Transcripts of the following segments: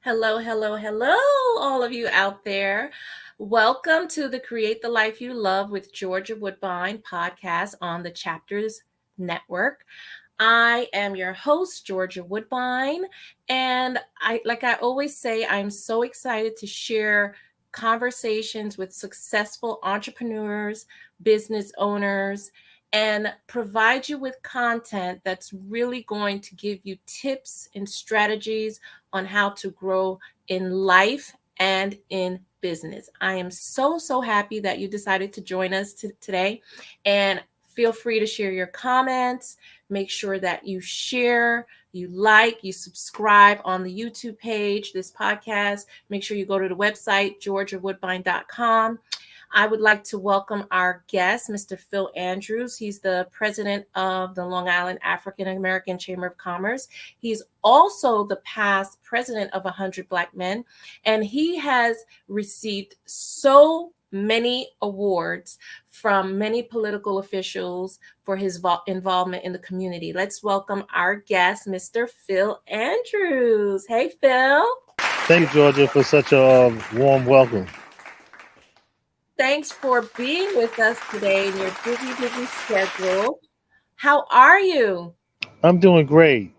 Hello, hello, hello, all of you out there. Welcome to the Create the Life You Love with Georgia Woodbine podcast on the Chapters Network. I am your host, Georgia Woodbine, and like I always say, I'm so excited to share conversations with successful entrepreneurs, business owners, and provide you with content that's really going to give you tips and strategies on how to grow in life and in business. I am so happy that you decided to join us today, and feel free to share your comments. Make sure that you share, you like, you subscribe on the YouTube page, this podcast. Make sure you go to the website, georgiawoodbine.com. I would like to welcome our guest, Mr. Phil Andrews. He's the president of the Long Island African American Chamber of Commerce. He's also the past president of 100 Black Men, and he has received so many awards from many political officials for his involvement in the community. Let's welcome our guest, Mr. Phil Andrews. Hey, Phil. Thank you, Georgia, for such a warm welcome. Thanks for being with us today in your busy schedule. How are you? I'm doing great.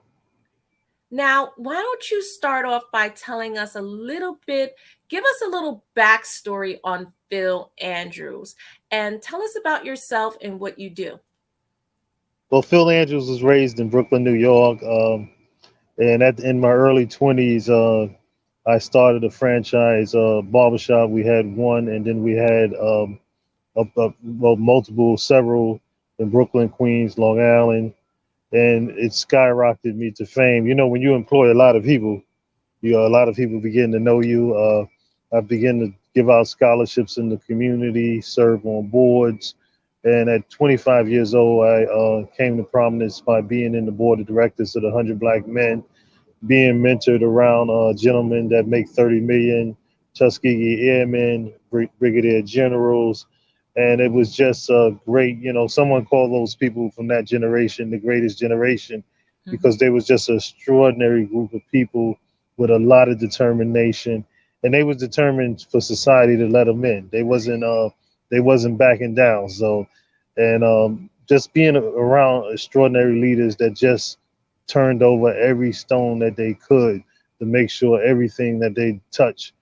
Now, why don't you start off by telling us a little bit, give us a little backstory on Phil Andrews, and tell us about yourself and what you do. Well, Phil Andrews was raised in Brooklyn, New York, and in my early 20s, I started a franchise barbershop. We had one, and then we had several in Brooklyn, Queens, Long Island, and it skyrocketed me to fame. You know, when you employ a lot of people, a lot of people begin to know you. I began to give out scholarships in the community, serve on boards, and at 25 years old, I came to prominence by being in the board of directors of the 100 Black Men, being mentored around gentlemen that make 30 million, Tuskegee Airmen, Brigadier Generals. And it was just great. You know, someone called those people from that generation the greatest generation because they was just an extraordinary group of people with a lot of determination. And they was determined for society to let them in. They wasn't backing down. So, and just being around extraordinary leaders that just turned over every stone that they could to make sure everything that they touch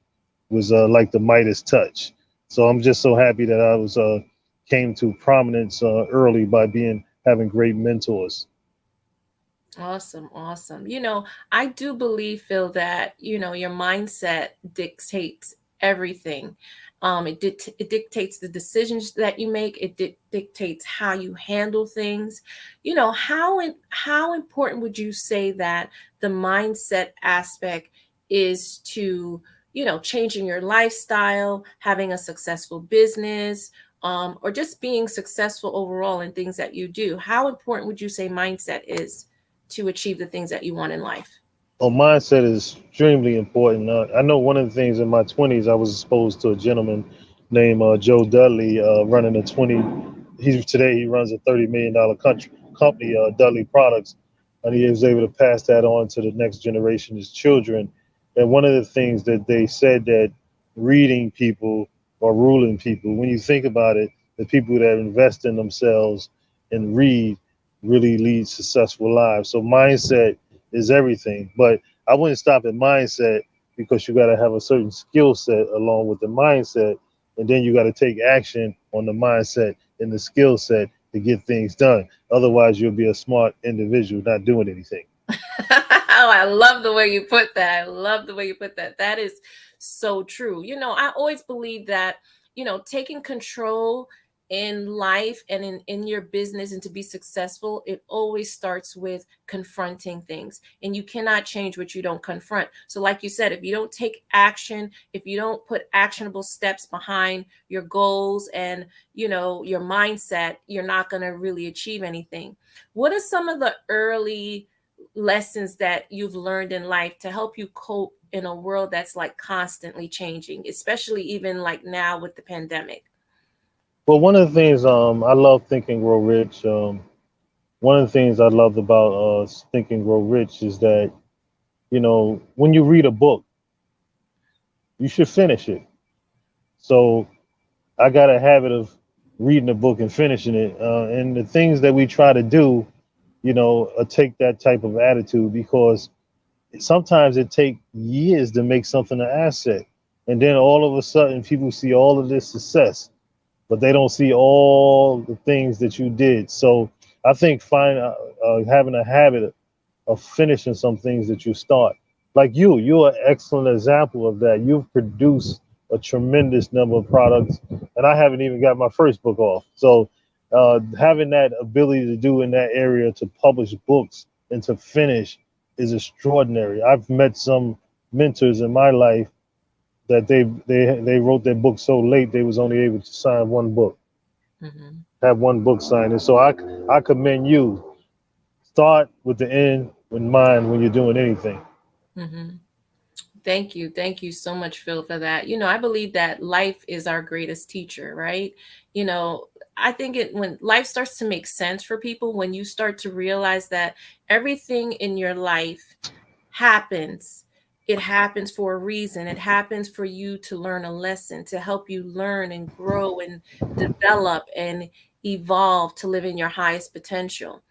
was like the Midas touch. So I'm just so happy that I was came to prominence early by having great mentors. Awesome. You know, I do believe, Phil, that, you know, your mindset dictates everything. It dictates the decisions that you make. It dictates how you handle things. You know, how important would you say that the mindset aspect is to, you know, changing your lifestyle, having a successful business, or just being successful overall in things that you do? How important would you say mindset is to achieve the things that you want in life? Well, mindset is extremely important. I know one of the things in my 20s, I was exposed to a gentleman named Joe Dudley running a 20. He runs a $30 million company, Dudley Products, and he was able to pass that on to the next generation, his children. And one of the things that they said that reading people or ruling people, when you think about it, the people that invest in themselves and read really lead successful lives. So mindset is everything. But I wouldn't stop at mindset because you got to have a certain skill set along with the mindset. And then you got to take action on the mindset and the skill set to get things done. Otherwise, you'll be a smart individual not doing anything. Oh, I love the way you put that. That is so true. You know, I always believe that, you know, taking control in life and in your business and to be successful, it always starts with confronting things, and you cannot change what you don't confront. So like you said, if you don't take action, if you don't put actionable steps behind your goals and, you know, your mindset, you're not going to really achieve anything. What are some of the early lessons that you've learned in life to help you cope in a world that's like constantly changing, especially even like now with the pandemic? Well, one of the things I love Think and Grow Rich. One of the things I loved about Think and Grow Rich is that, you know, when you read a book, you should finish it. So I got a habit of reading a book and finishing it. And the things that we try to do, take that type of attitude because sometimes it takes years to make something an asset. And then all of a sudden, people see all of this success, but they don't see all the things that you did. So I think having a habit of finishing some things that you start. Like you're an excellent example of that. You've produced a tremendous number of products, and I haven't even got my first book off. So having that ability to do in that area to publish books and to finish is extraordinary. I've met some mentors in my life that they wrote their book so late they was only able to sign one book, Hmm. have one book signed. And so I commend you. Start with the end in mind when you're doing anything. Hmm. Thank you. Thank you so much, Phil, for that. I believe that life is our greatest teacher, right? You know, I think when life starts to make sense for people, when you start to realize that everything in your life happens, it happens for a reason. It happens for you to learn a lesson, to help you learn and grow and develop and evolve to live in your highest potential.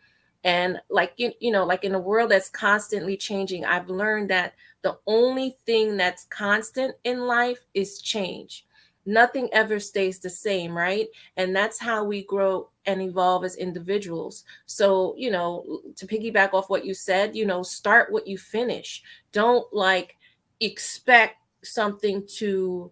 And like in a world that's constantly changing, I've learned that the only thing that's constant in life is change. Nothing ever stays the same, right? And that's how we grow and evolve as individuals. So, to piggyback off what you said, start what you finish. Don't like expect something to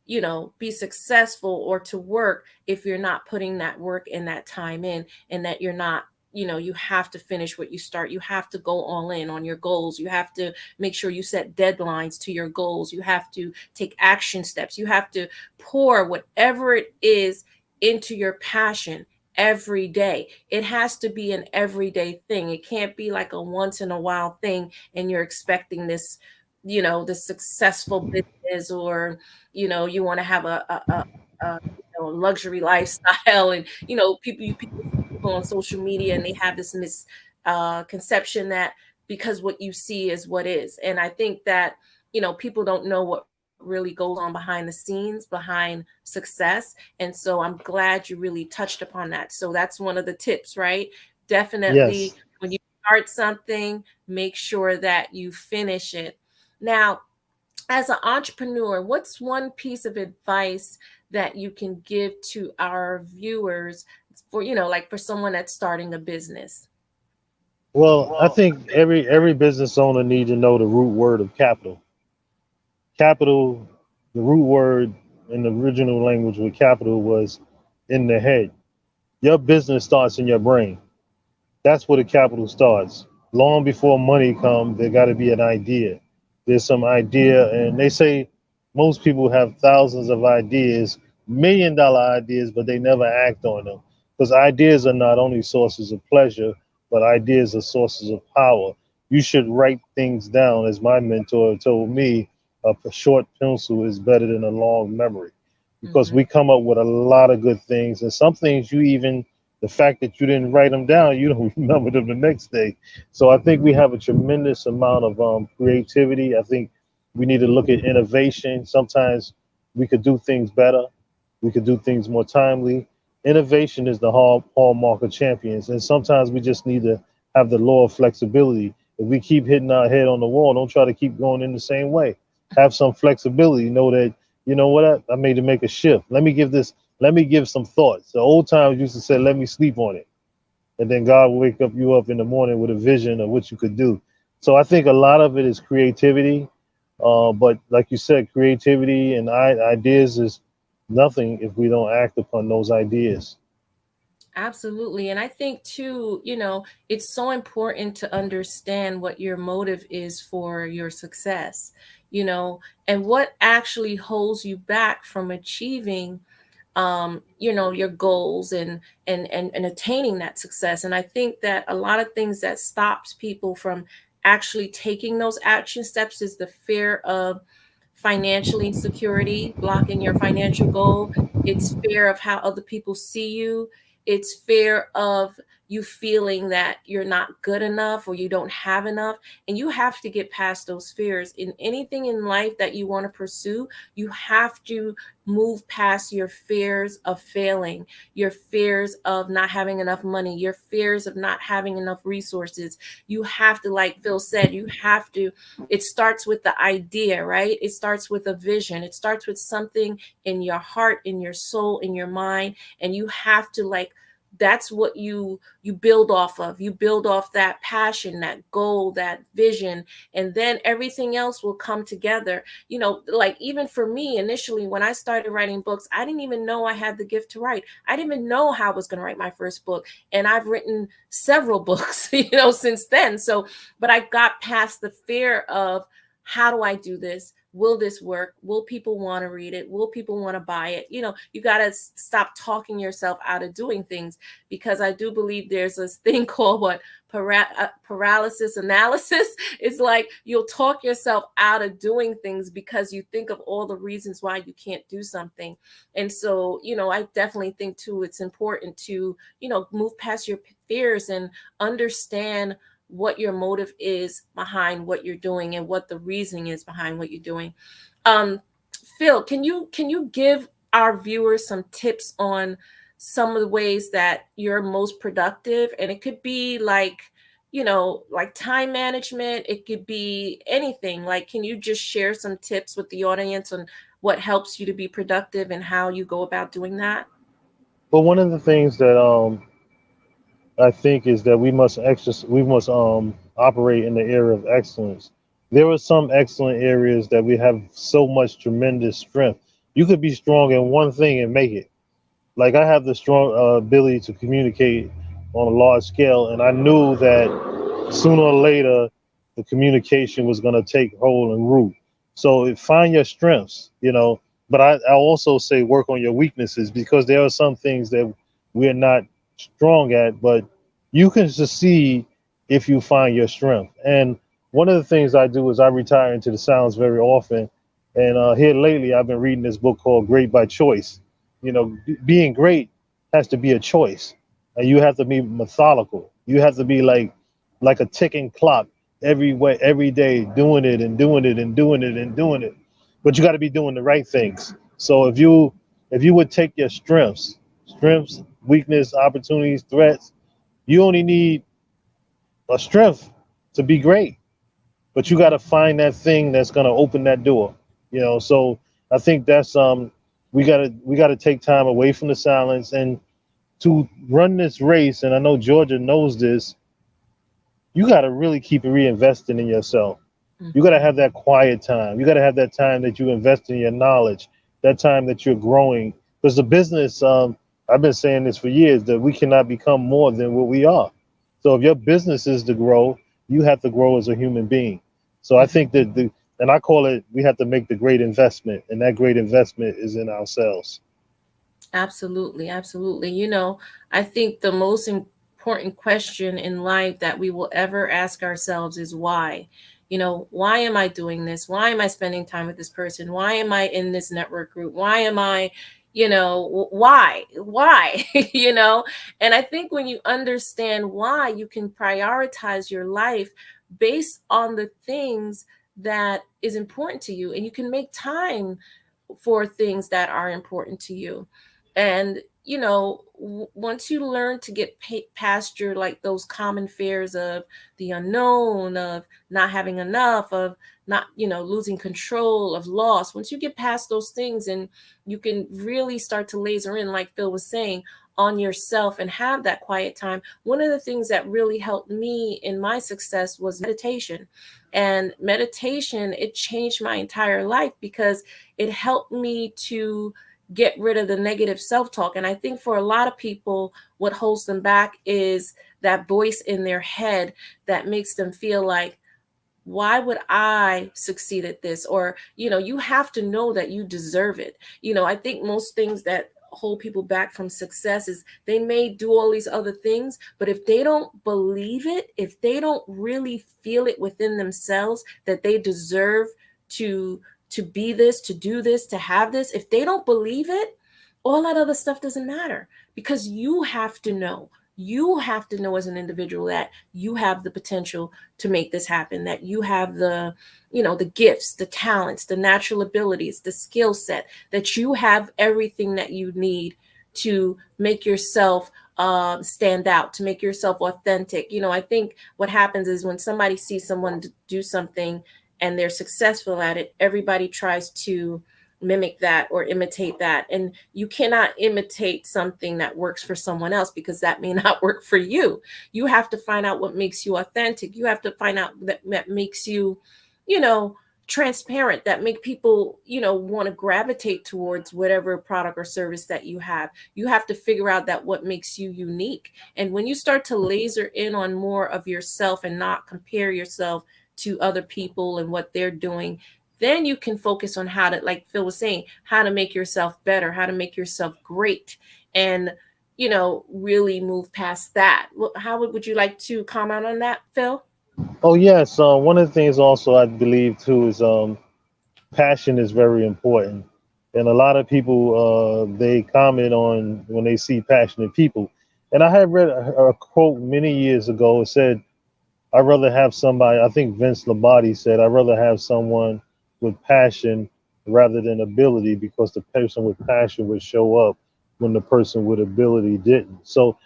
be successful or to work if you're not putting that work and that time in, and that you're not, you have to finish what you start. You have to go all in on your goals. You have to make sure you set deadlines to your goals. You have to take action steps. You have to pour whatever it is into your passion every day. It has to be an everyday thing. It can't be like a once in a while thing and you're expecting this successful business, or you want to have a luxury lifestyle. And people see people on social media and they have this conception that because what you see is what is. And I think that people don't know what really goes on behind the scenes, behind success. And so I'm glad you really touched upon that. So that's one of the tips, right? Definitely, Yes. when you start something, make sure that you finish it. Now, as an entrepreneur, what's one piece of advice that you can give to our viewers for, like for someone that's starting a business? Well, I think every business owner needs to know the root word of capital. Capital, the root word in the original language with capital was in the head. Your business starts in your brain. That's where the capital starts. Long before money comes, there got to be an idea. There's some idea, and they say most people have thousands of ideas, $1 million ideas, but they never act on them because ideas are not only sources of pleasure, but ideas are sources of power. You should write things down, as my mentor told me. A short pencil is better than a long memory because Hmm. we come up with a lot of good things, and some things you even the fact that you didn't write them down, you don't remember them the next day. So I think we have a tremendous amount of creativity. I think we need to look at innovation. Sometimes we could do things better. We could do things more timely. Innovation is the hallmark of champions. And sometimes we just need to have the law of flexibility. If we keep hitting our head on the wall, don't try to keep going in the same way. Have some flexibility. Know that, you know what, I made to make a shift. Let me give some thoughts. The old times used to say, let me sleep on it. And then God will wake up you up in the morning with a vision of what you could do. So I think a lot of it is creativity. But like you said, creativity and ideas is nothing if we don't act upon those ideas. Absolutely. And I think too, it's so important to understand what your motive is for your success, you know, and what actually holds you back from achieving your goals and attaining that success. And I think that a lot of things that stops people from actually taking those action steps is the fear of financial insecurity, blocking your financial goal. It's fear of how other people see you. It's fear of you feeling that you're not good enough or you don't have enough. And you have to get past those fears. In anything in life that you want to pursue, you have to move past your fears of failing, your fears of not having enough money, your fears of not having enough resources. You have to, like Phil said, you have to, it starts with the idea, right? It starts with a vision. It starts with something in your heart, in your soul, in your mind. And you have to, like, that's what you build off of. You build off that passion, that goal, that vision, and then everything else will come together. Like, even for me initially, when I started writing books, I didn't even know I had the gift to write. I didn't even know how I was going to write my first book, and I've written several books since then. So, but I got past the fear of, how do I do this? Will this work? Will people want to read it? Will people want to buy it? You got to stop talking yourself out of doing things, because I do believe there's this thing called what, paralysis analysis. It's like you'll talk yourself out of doing things because you think of all the reasons why you can't do something. And so, I definitely think too, it's important to, move past your fears and understand what your motive is behind what you're doing and what the reasoning is behind what you're doing. Um, Phil, can you give our viewers some tips on some of the ways that you're most productive? And it could be like, like time management, it could be anything. Like, can you just share some tips with the audience on what helps you to be productive and how you go about doing that? But one of the things that I think is that we must operate in the area of excellence. There are some excellent areas that we have so much tremendous strength. You could be strong in one thing and make it. Like I have the strong ability to communicate on a large scale, and I knew that sooner or later the communication was going to take hold and root. So find your strengths, but I also say work on your weaknesses, because there are some things that we're not strong at, but you can succeed if you find your strength. And one of the things I do is I retire into the sounds very often. And here lately, I've been reading this book called Great by Choice. Being great has to be a choice, and you have to be methodical. You have to be like a ticking clock every way, every day, doing it and doing it and doing it and doing it. But you got to be doing the right things. So if you would take your strengths, weakness, opportunities, threats, you only need a strength to be great. But you got to find that thing that's going to open that door. So I think that's we got to take time away from the silence and to run this race. And I know Georgia knows this. You got to really keep reinvesting in yourself. You got to Mhm. have that quiet time. You got to have that time that you invest in your knowledge, that time that you're growing. Because the business, I've been saying this for years, that we cannot become more than what we are. So if your business is to grow, you have to grow as a human being. So I think that and I call it, we have to make the great investment, and that great investment is in ourselves. Absolutely, absolutely. I think the most important question in life that we will ever ask ourselves is why. Why am I doing this? Why am I spending time with this person? Why am I in this network group? Why am I, why? Why? And I think when you understand why, you can prioritize your life based on the things that is important to you, and you can make time for things that are important to you. And once you learn to get past your, like, those common fears of the unknown, of not having enough, of not, losing control, of loss, once you get past those things and you can really start to laser in, like Phil was saying, on yourself and have that quiet time. One of the things that really helped me in my success was meditation. And meditation, it changed my entire life because it helped me to get rid of the negative self-talk. And I think for a lot of people, what holds them back is that voice in their head that makes them feel like, why would I succeed at this? Or, you have to know that you deserve it. I think most things that hold people back from success is they may do all these other things, but if they don't believe it, if they don't really feel it within themselves that they deserve to be this, to do this, to have this, if they don't believe it, all that other stuff doesn't matter, because you have to know. you have to know as an individual that you have the potential to make this happen, that you have the, the gifts, the talents, the natural abilities, the skill set, that you have everything that you need to make yourself stand out, to make yourself authentic. I think what happens is when somebody sees someone do something and they're successful at it, everybody tries to mimic that or imitate that. And you cannot imitate something that works for someone else, because that may not work for you. You have to find out what makes you authentic. You have to find out that makes you, you know, transparent, that make people, want to gravitate towards whatever product or service that you have. You have to figure out that what makes you unique. And when you start to laser in on more of yourself and not compare yourself to other people and what they're doing, then you can focus on how to, like Phil was saying, how to make yourself better, how to make yourself great, and really move past that. How would you like to comment on that, Phil? Oh yes, one of the things also I believe too is passion is very important, and a lot of people they comment on when they see passionate people. And I had read a quote many years ago. It said, "I'd rather have somebody." I think Vince Lombardi said, "I'd rather have someone with passion rather than ability, because the person with passion would show up when the person with ability didn't." So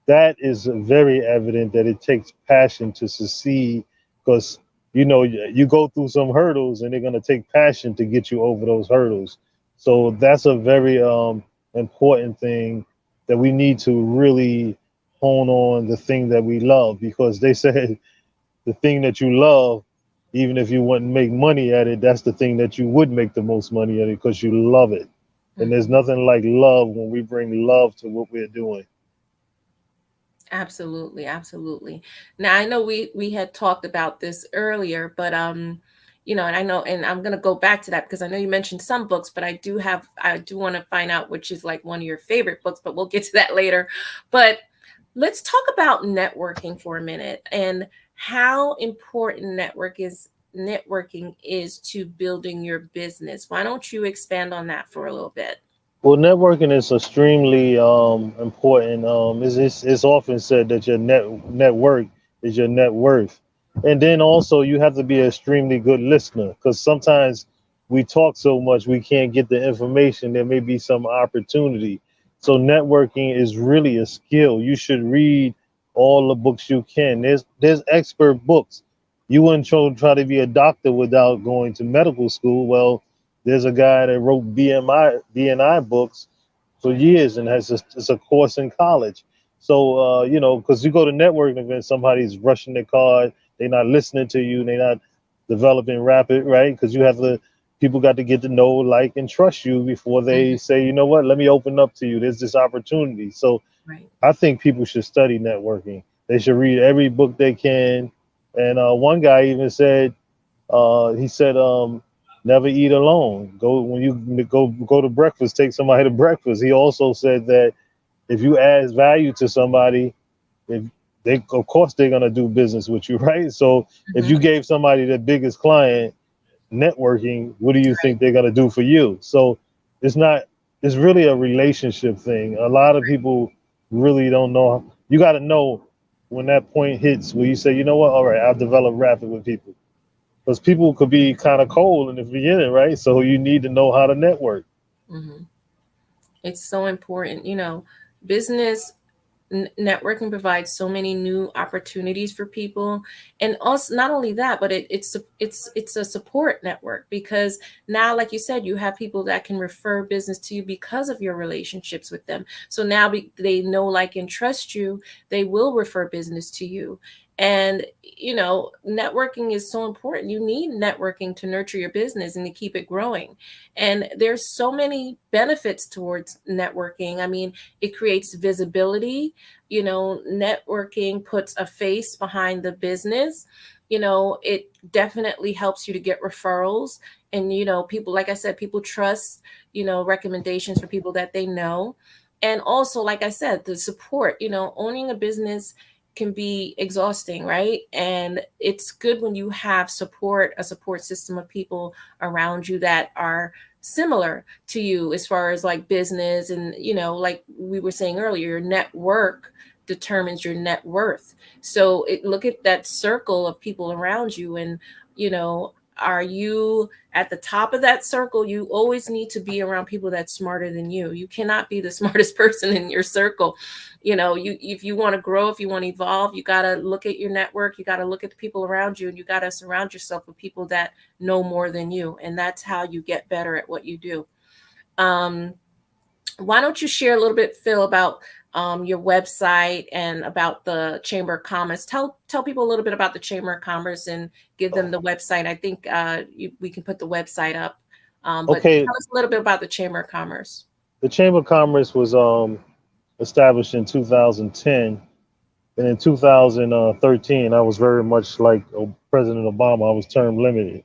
that is very evident that it takes passion to succeed, because you go through some hurdles and they're going to take passion to get you over those hurdles. So that's a very important thing, that we need to really hone on the thing that we love, because they said the thing that you love, even if you wouldn't make money at it, that's the thing that you would make the most money at it, because you love it. And there's Hmm. nothing like love when we bring love to what we're doing. Absolutely, absolutely. Now I know we had talked about this earlier, but and I know, and I'm gonna go back to that because I know you mentioned some books, but I do want to find out which is like one of your favorite books, but we'll get to that later. But let's talk about networking for a minute and how important networking is to building your business. Why don't you expand on that for a little bit? Well, networking is extremely important. It's often said that your network is your net worth, and then also you have to be an extremely good listener, because sometimes we talk so much we can't get the information. There may be some opportunity. So networking is really a skill. You should read all the books you can. There's expert books. You wouldn't try to be a doctor without going to medical school. Well, there's a guy that wrote BNI books for Right. years and has it's a course in college. So because you go to networking events, somebody's rushing their car, they're not listening to you, they're not developing rapid, right? Because you have to people got to get to know, like, and trust you before they Hmm. say, you know what, let me open up to you. There's this opportunity. So Right. I think people should study networking. They should read every book they can. And one guy even said, he said, never eat alone. Go when you go to breakfast, take somebody to breakfast. He also said that if you add value to somebody, if they of course they're gonna do business with you, right? So if Hmm. you gave somebody the biggest client networking, what do you think they're gonna do for you? So it's not it's really a relationship thing. A lot of people really don't know. You got to know when that point hits where you say, you know what, all right, I'll develop rapid with people, because people could be kind of cold in the beginning, right? So you need to know how to network. Hmm. It's so important. Business networking provides so many new opportunities for people, and also not only that, but it's a support network, because now, like you said, you have people that can refer business to you because of your relationships with them. So now they know, like, and trust you. They will refer business to you. And networking is so important. You need networking to nurture your business and to keep it growing. And there's so many benefits towards networking. I mean, it creates visibility. Networking puts a face behind the business. It definitely helps you to get referrals. And people, like I said, people trust recommendations for people that they know. And also, like I said, the support. Owning a business can be exhausting, right? And it's good when you have a support system of people around you that are similar to you as far as like business, and like we were saying earlier, your network determines your net worth. So look at that circle of people around you, and you know, are you at the top of that circle? You always need to be around people that's smarter than you. You cannot be the smartest person in your circle. You know, you if you want to grow, if you want to evolve, you got to look at your network, you got to look at the people around you, and you got to surround yourself with people that know more than you, and that's how you get better at what you do. um, why don't you share a little bit, Phil, about your website and about the Chamber of Commerce? Tell people a little bit about the Chamber of Commerce and give them the website. I think we can put the website up, but Okay, tell us a little bit about the Chamber of Commerce. the Chamber of Commerce was established in 2010, and in 2013, I was very much like President Obama. I was term limited,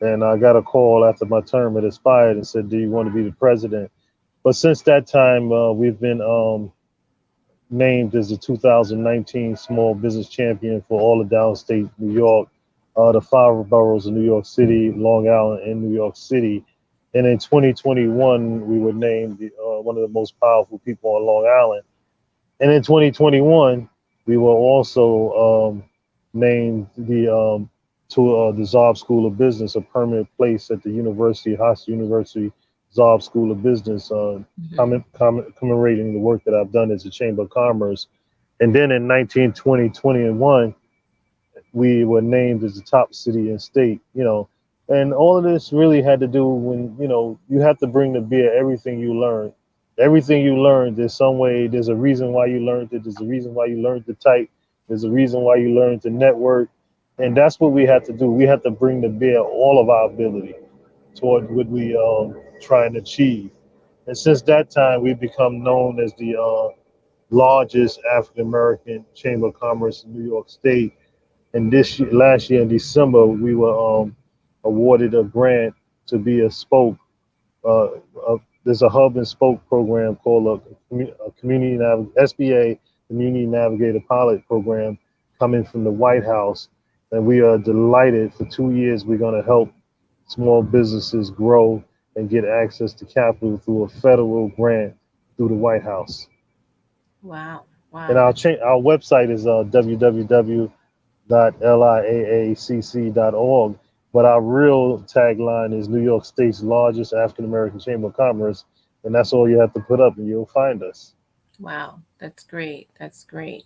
and I got a call after my term had expired and said, "Do you want to be the president?" But since that time, we've been named as the 2019 Small Business Champion for all of downstate New York, the five boroughs of New York City, Long Island, and New York City. And in 2021, we were named one of the most powerful people on Long Island. And in 2021, we were also named the Zob School of Business, a permanent place at the University, Hofstra University Zob School of Business, Mhm. commemorating the work that I've done as a Chamber of Commerce. And then in 2021, we were named as the top city and state, and all of this really had to do when, you have to bring to bear everything you learn. Everything you learned, there's some way, there's a reason why you learned it, there's a reason why you learned to type, there's a reason why you learned to network. And that's what we had to do. We had to bring to bear all of our ability toward what we try and achieve. And since that time, we've become known as the largest African American Chamber of Commerce in New York State. And last year in December, we were awarded a grant to be a spoke. Uh, there's a hub and spoke program called a community SBA Community Navigator Pilot Program coming from the White House, and we are delighted. For 2 years, we're going to help small businesses grow and get access to capital through a federal grant through the White House. Wow, And wow, our that's our website is www.liaacc.org. But our real tagline is New York State's largest African American Chamber of Commerce, and that's all you have to put up, and you'll find us. wow, that's great. That's great.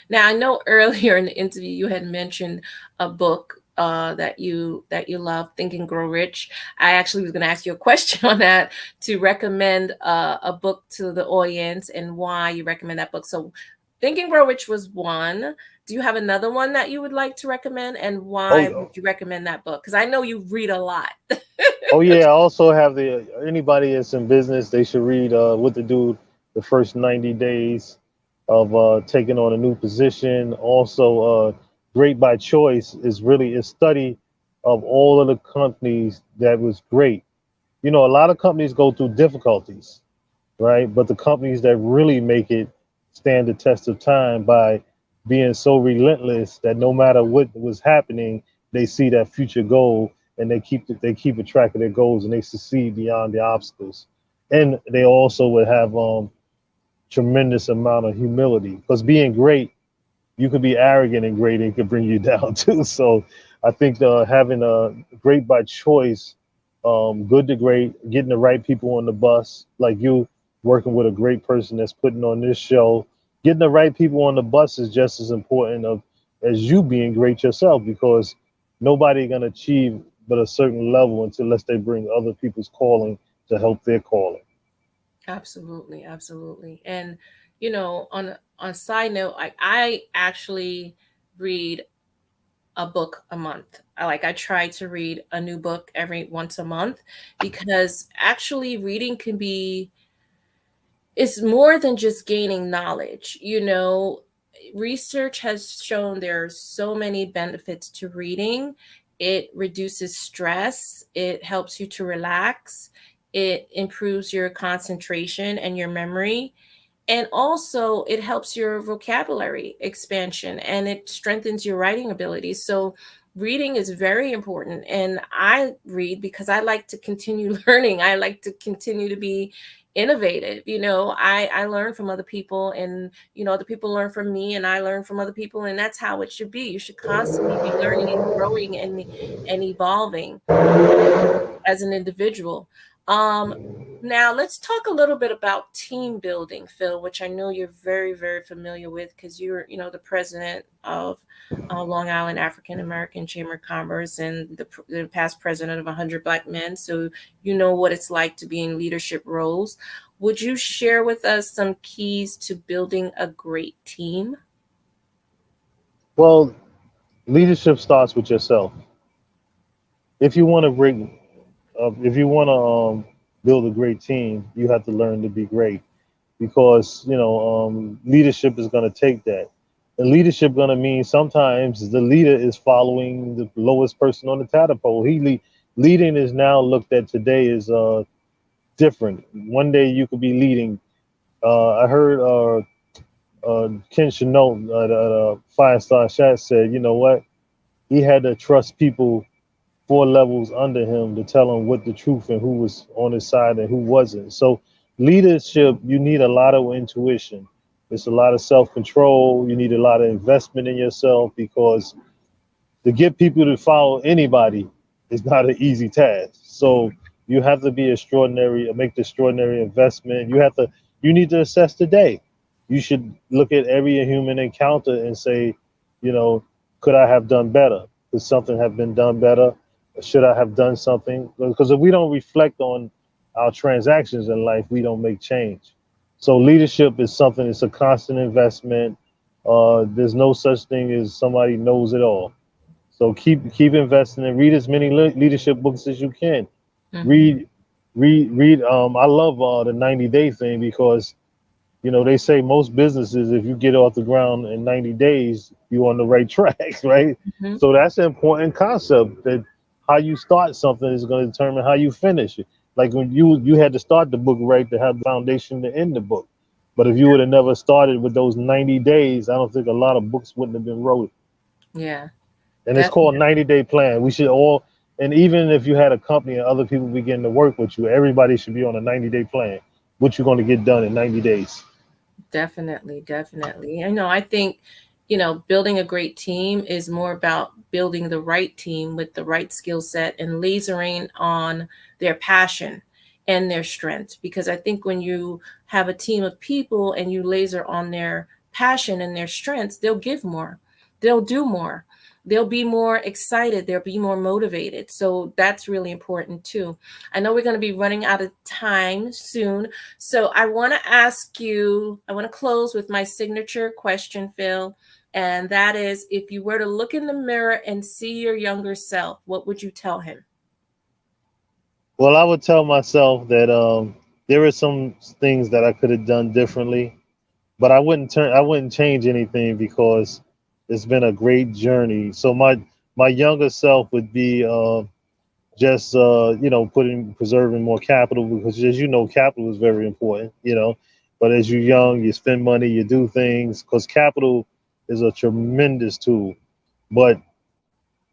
Now I know earlier in the interview you had mentioned a book that you love, Think and Grow Rich. I actually was going to ask you a question on that to recommend a book to the audience and why you recommend that book. So, Think and Grow Rich was one. Do you have another one that you would like to recommend, and why would Oh, you recommend that book? Because I know you read a lot. oh yeah. I also have the anybody that's in business, they should read What to Do the First 90 Days of taking on a new position. Also, Great by Choice is really a study of all of the companies that was great. A lot of companies go through difficulties, right? But the companies that really make it stand the test of time by being so relentless that no matter what was happening, they see that future goal and they keep a track of their goals and they succeed beyond the obstacles. And they also would have tremendous amount of humility because being great, you could be arrogant and great, and it could bring you down too. So I think having a great by choice, good to great, getting the right people on the bus, like you working with a great person that's putting on this show, getting the right people on the bus is just as important as you being great yourself because nobody gonna achieve but a certain level unless they bring other people's calling to help their calling. Absolutely, absolutely. And on side note, I actually read a book a month. I try to read a new book every once a month because actually reading can be it's more than just gaining knowledge. Research has shown there are so many benefits to reading. It reduces stress, it helps you to relax, it improves your concentration and your memory, and also it helps your vocabulary expansion and it strengthens your writing ability. So reading is very important, and I read because I like to continue learning. I like to continue to be innovative. I learn from other people, and other people learn from me, and I learn from other people, and that's how it should be. You should constantly be learning and growing and evolving as an individual. Um, Now let's talk a little bit about team building, Phil, which I know you're very, very familiar with because you're, the president of Long Island African American Chamber of Commerce and the past president of 100 Black Men. So you know what it's like to be in leadership roles. Would you share with us some keys to building a great team? Well, leadership starts with yourself. If you want to bring, if you want to build a great team, you have to learn to be great because leadership is going to take that. And leadership going to mean sometimes the leader is following the lowest person on the tadpole. Leading is now looked at today as different. One day you could be leading. I heard Ken Chenault at Five Star Chat said, you know what? He had to trust people 4 levels under him to tell him what the truth and who was on his side and who wasn't. So leadership, you need a lot of intuition. It's a lot of self-control. You need a lot of investment in yourself because to get people to follow anybody is not an easy task. So you have to be extraordinary, make the extraordinary investment. You need to assess the day. You should look at every human encounter and say, you know, could I have done better? Could something have been done better? Should I have done something? Because if we don't reflect on our transactions in life, we don't make change. So leadership is something. It's a constant investment. There's no such thing as somebody knows it all. So keep investing and read as many leadership books as you can. Hmm. Read, read. I love the 90-day thing because they say most businesses, if you get off the ground in 90 days, you're on the right track, right? Hmm. So that's an important concept that how you start something is going to determine how you finish it. Like when you had to start the book right to have the foundation to end the book. But if you would have never started with those 90 days, I don't think a lot of books wouldn't have been wrote. Yeah, And it's called definitely. 90-day plan. We should all, and even if you had a company and other people begin to work with you, everybody should be on a 90-day plan. What you're going to get done in 90 days. Definitely, definitely. I think, building a great team is more about building the right team with the right skill set and lasering on their passion and their strength. Because I think when you have a team of people and you laser on their passion and their strengths, they'll give more, they'll do more, they'll be more excited, they'll be more motivated. So that's really important too. I know we're going to be running out of time soon, so I want to close with my signature question, Phil. And that is, if you were to look in the mirror and see your younger self, what would you tell him? Well, I would tell myself that there are some things that I could have done differently, but I wouldn't change anything because it's been a great journey. So my younger self would be just putting preserving more capital because as you know, capital is very important. But as you're young, you spend money, you do things because capital is a tremendous tool. But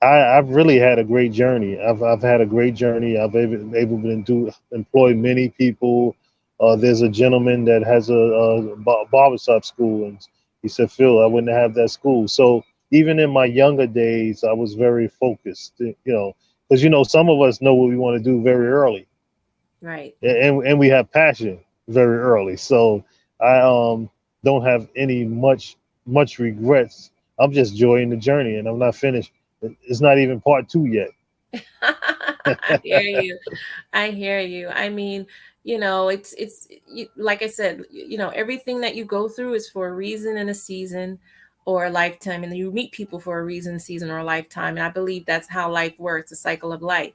I've really had a great journey. I've had a great journey. I've able to employ many people. There's a gentleman that has a barbershop school, and he said, "Phil, I wouldn't have that school." So even in my younger days, I was very focused. Because some of us know what we want to do very early, Right. and we have passion very early. So I don't have any much regrets. I'm just enjoying the journey, and I'm not finished. It's not even part two yet. I hear you. I hear you. I mean, like I said, everything that you go through is for a reason and a season or a lifetime, and you meet people for a reason, season, or a lifetime. And I believe that's how life works, the cycle of life.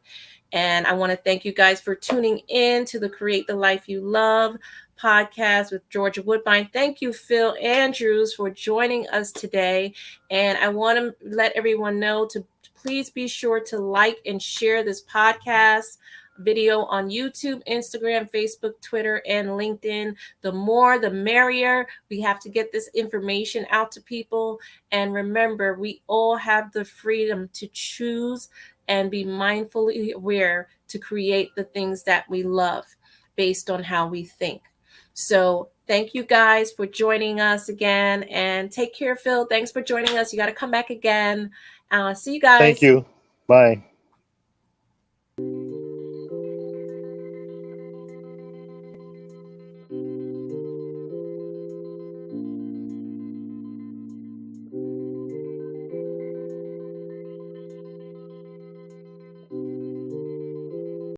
And I want to thank you guys for tuning in to the Create the Life You Love podcast with Georgia Woodbine. Thank you, Phil Andrews, for joining us today. And I want to let everyone know to please be sure to like and share this podcast. video on YouTube, Instagram, Facebook, Twitter, and LinkedIn. The more, the merrier. We have to get this information out to people. And remember, we all have the freedom to choose and be mindfully aware to create the things that we love based on how we think. So thank you guys for joining us again, and take care, Phil. Thanks for joining us. You got to come back again. See you Thank guys. you. Bye.